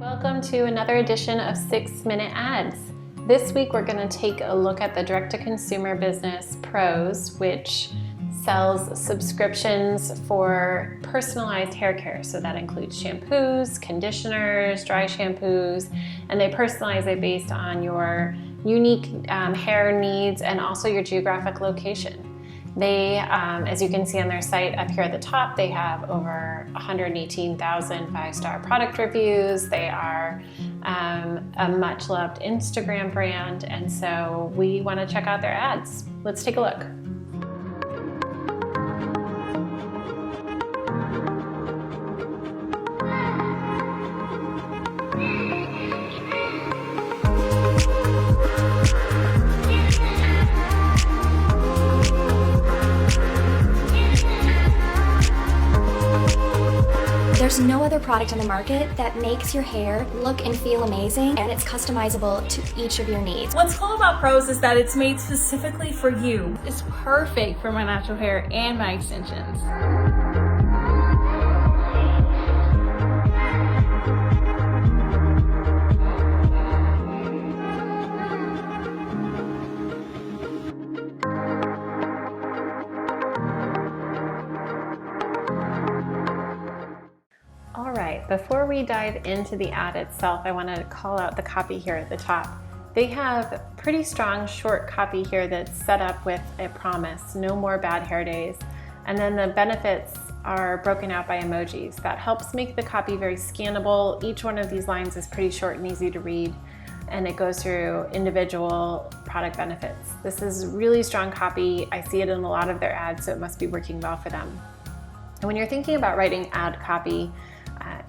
Welcome to another edition of 6-Minute Ads. This week we're going to take a look at the direct-to-consumer business Prose, which sells subscriptions for personalized hair care. So that includes shampoos, conditioners, dry shampoos, and they personalize it based on your unique hair needs and also your geographic location. They, as you can see on their site up here at the top, they have over 118,000 5-star product reviews. They are a much loved Instagram brand, and so we want to check out their ads. Let's take a look. There's no other product on the market that makes your hair look and feel amazing, and it's customizable to each of your needs. What's cool about Prose is that it's made specifically for you. It's perfect for my natural hair and my extensions. All right, before we dive into the ad itself, I want to call out the copy here at the top. They have pretty strong short copy here that's set up with a promise, no more bad hair days. And then the benefits are broken out by emojis. That helps make the copy very scannable. Each one of these lines is pretty short and easy to read, and it goes through individual product benefits. This is really strong copy. I see it in a lot of their ads, so it must be working well for them. And when you're thinking about writing ad copy,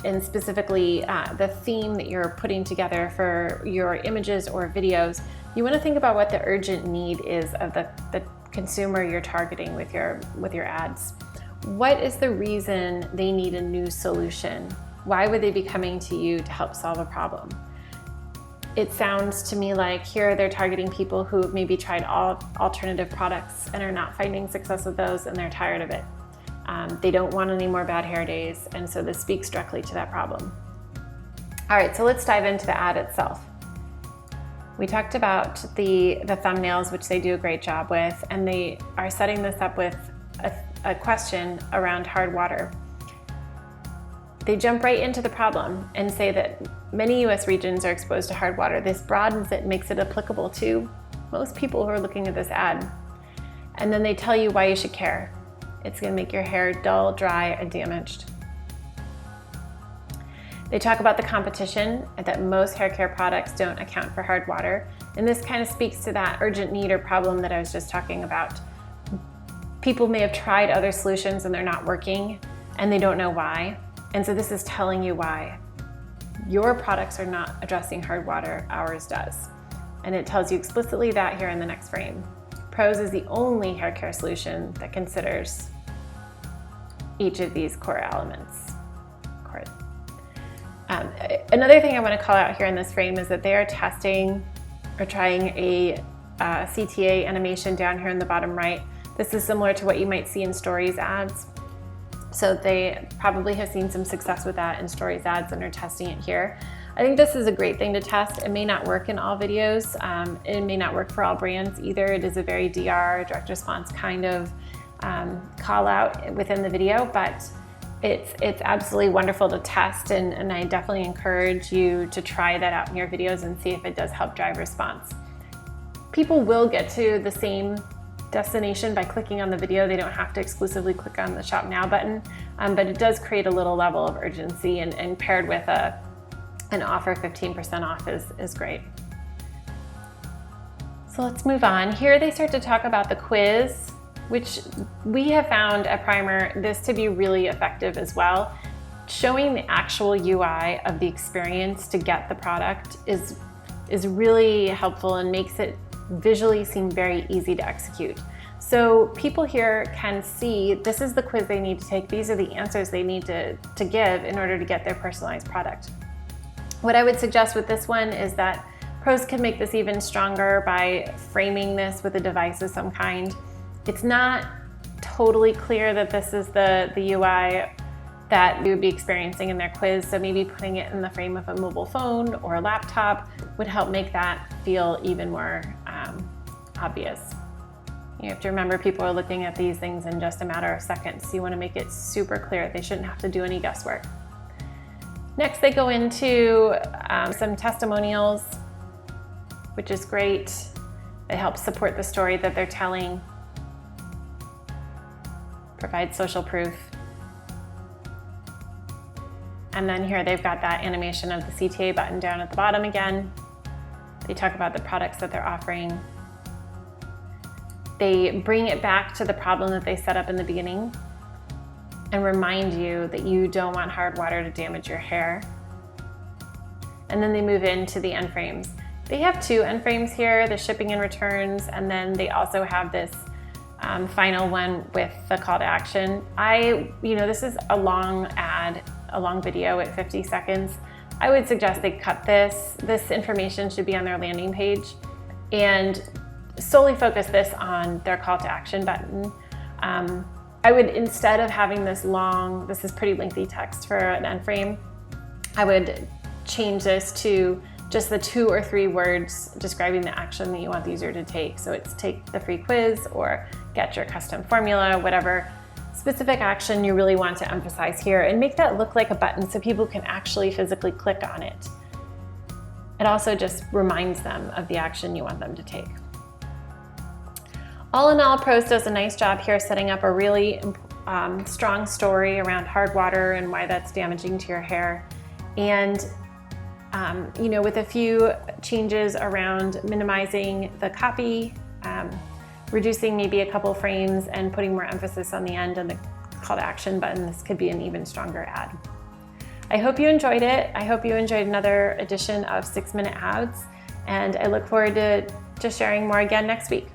and specifically the theme that you're putting together for your images or videos, you want to think about what the urgent need is of the consumer you're targeting with your ads. What is the reason they need a new solution? Why would they be coming to you to help solve a problem? It sounds to me like here they're targeting people who have maybe tried all alternative products and are not finding success with those, and they're tired of it. They don't want any more bad hair days, and so this speaks directly to that problem. All right, so let's dive into the ad itself. We talked about the thumbnails, which they do a great job with, and they are setting this up with a question around hard water. They jump right into the problem and say that many U.S. regions are exposed to hard water. This broadens it and makes it applicable to most people who are looking at this ad. And then they tell you why you should care. It's going to make your hair dull, dry, and damaged. They talk about the competition and that most hair care products don't account for hard water. And this kind of speaks to that urgent need or problem that I was just talking about. People may have tried other solutions and they're not working, and they don't know why. And so this is telling you why. Your products are not addressing hard water, ours does. And it tells you explicitly that here in the next frame. Prose is the only hair care solution that considers each of these core elements. Another thing I want to call out here in this frame is that they are testing or trying a CTA animation down here in the bottom right. This is similar to what you might see in Stories ads. So they probably have seen some success with that in Stories ads and are testing it here. I think this is a great thing to test. It may not work in all videos. It may not work for all brands either. It is a very DR, direct response kind of call out within the video, but it's absolutely wonderful to test, and I definitely encourage you to try that out in your videos and see if it does help drive response. People will get to the same destination by clicking on the video. They don't have to exclusively click on the Shop Now button, but it does create a little level of urgency, and paired with an offer 15% off is great. So let's move on. Here they start to talk about the quiz, which we have found at Primer this to be really effective as well. Showing the actual UI of the experience to get the product is really helpful and makes it visually seem very easy to execute. So people here can see this is the quiz they need to take. These are the answers they need to give in order to get their personalized product. What I would suggest with this one is that Prose can make this even stronger by framing this with a device of some kind. It's not totally clear that this is the UI that you would be experiencing in their quiz. So maybe putting it in the frame of a mobile phone or a laptop would help make that feel even more obvious. You have to remember people are looking at these things in just a matter of seconds. So you want to make it super clear. They shouldn't have to do any guesswork. Next, they go into some testimonials, which is great. It helps support the story that they're telling. Provide social proof. And then here they've got that animation of the CTA button down at the bottom again. They talk about the products that they're offering. They bring it back to the problem that they set up in the beginning and remind you that you don't want hard water to damage your hair. And then they move into the end frames. They have 2 end frames here, the shipping and returns, and then they also have this final one with the call to action. This is a long ad, a long video at 50 seconds. I would suggest they cut this. This information should be on their landing page and solely focus this on their call to action button. I would, instead of having this long, this is pretty lengthy text for an end frame, I would change this to just the 2 or 3 words describing the action that you want the user to take. So it's take the free quiz or get your custom formula, whatever specific action you really want to emphasize here, and make that look like a button so people can actually physically click on it. It also just reminds them of the action you want them to take. All in all, Prose does a nice job here setting up a really strong story around hard water and why that's damaging to your hair. And with a few changes around minimizing the copy, reducing maybe a couple frames, and putting more emphasis on the end and the call to action button, this could be an even stronger ad. I hope you enjoyed it. I hope you enjoyed another edition of 6-Minute Ads, and I look forward to sharing more again next week.